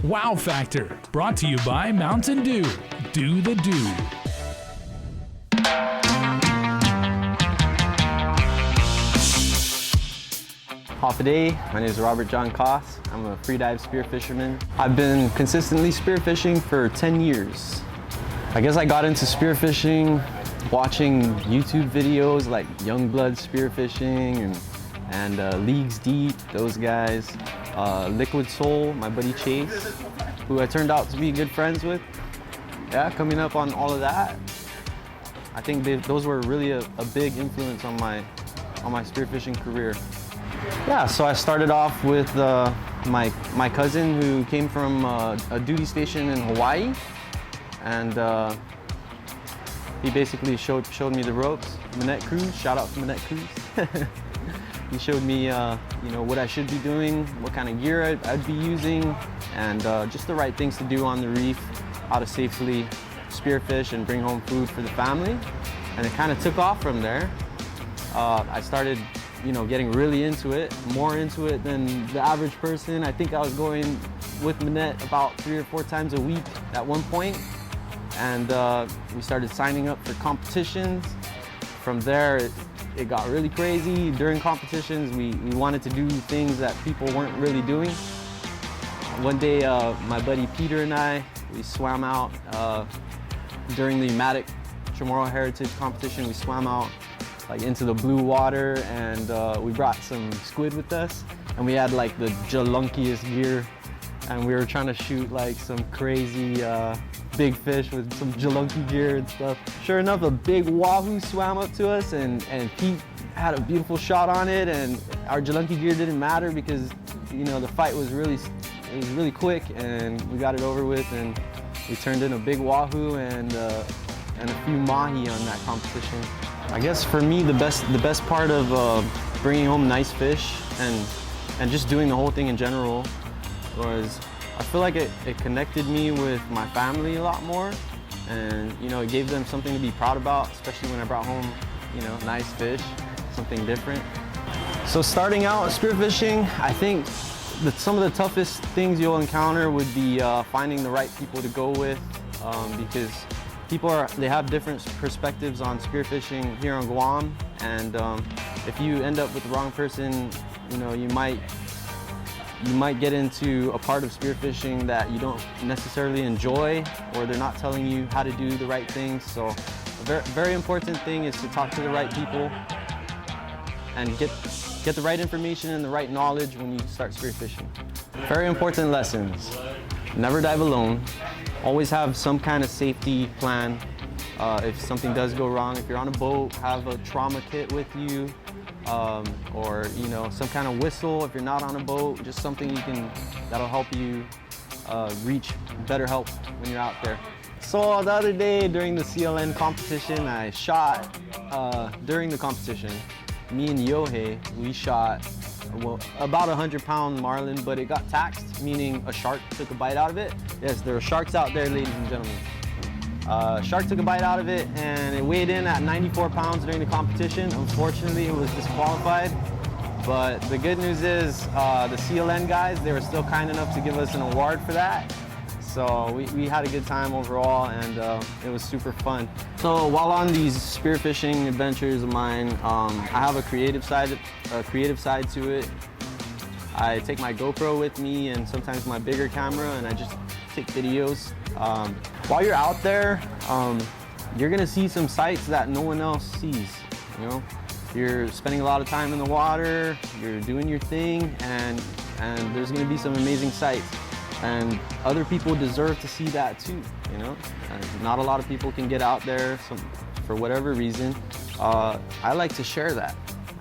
Wow Factor, brought to you by Mountain Dew. Do the do. Half a day. My name is Robert John Koss. I'm a freedive spear fisherman. I've been consistently spearfishing for 10 years. I guess I got into spearfishing watching YouTube videos like Youngblood Spearfishing and Leagues Deep, those guys. Liquid Soul, my buddy Chase, who I turned out to be good friends with. Yeah, coming up on all of that. I think those were really a big influence on my spearfishing career. Yeah, so I started off with my cousin who came from a duty station in Hawaii, and he basically showed me the ropes. Manette Cruz, shout out to Manette Cruz. He showed me, what I should be doing, what kind of gear I'd be using, and just the right things to do on the reef, how to safely spearfish and bring home food for the family. And it kind of took off from there. I started, getting really into it, more into it than the average person. I think I was going with Manette about 3 or 4 times a week at one point. And we started signing up for competitions. From there, it got really crazy. During competitions, we wanted to do things that people weren't really doing. One day, my buddy Peter and we swam out during the Matic Chamorro Heritage Competition. We swam out into the blue water, and we brought some squid with us, and we had the jalunkiest gear, and we were trying to shoot some crazy big fish with some jalunky gear and stuff. Sure enough, a big wahoo swam up to us, and Pete had a beautiful shot on it, and our jalunky gear didn't matter because the fight was really quick, and we got it over with, and we turned in a big wahoo and a few mahi on that competition. I guess for me, the best part of bringing home nice fish and just doing the whole thing in general was, I feel like it connected me with my family a lot more, and it gave them something to be proud about, especially when I brought home nice fish, something different. So starting out spearfishing, I think some of the toughest things you'll encounter would be finding the right people to go with, because they have different perspectives on spearfishing here on Guam, and if you end up with the wrong person, you might get into a part of spearfishing that you don't necessarily enjoy, or they're not telling you how to do the right things. So a very important thing is to talk to the right people and get the right information and the right knowledge when you start spearfishing. Very important lessons. Never dive alone. Always have some kind of safety plan. If something does go wrong, if you're on a boat, have a trauma kit with you, or some kind of whistle if you're not on a boat, just something that'll help you reach better help when you're out there. So the other day during the CLN competition, I shot, during the competition, me and Yohei, we shot about 100-pound marlin, but it got taxed, meaning a shark took a bite out of it. Yes, there are sharks out there, ladies and gentlemen. Shark took a bite out of it, and it weighed in at 94 pounds during the competition. Unfortunately, it was disqualified. But the good news is the CLN guys, they were still kind enough to give us an award for that. So we had a good time overall, and it was super fun. So while on these spearfishing adventures of mine, I have a creative side to it. I take my GoPro with me and sometimes my bigger camera, and I just take videos. While you're out there, you're gonna see some sights that no one else sees. You're spending a lot of time in the water, you're doing your thing, and there's gonna be some amazing sights. And other people deserve to see that too, And not a lot of people can get out there for whatever reason. I like to share that,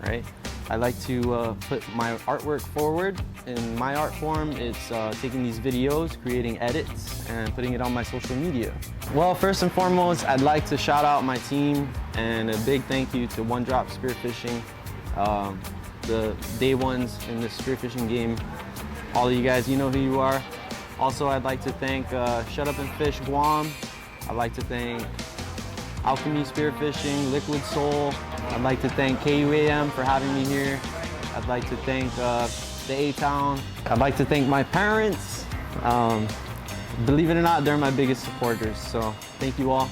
right? I like to put my artwork forward. In my art form, it's taking these videos, creating edits, and putting it on my social media. Well, first and foremost, I'd like to shout out my team, and a big thank you to One Drop Spearfishing, the day ones in this spearfishing game. All of you guys, you know who you are. Also, I'd like to thank Shut Up and Fish Guam. I'd like to thank Alchemy Spearfishing, Liquid Soul. I'd like to thank KUAM for having me here. I'd like to thank the A-Town. I'd like to thank my parents, Believe it or not, they're my biggest supporters. So thank you all.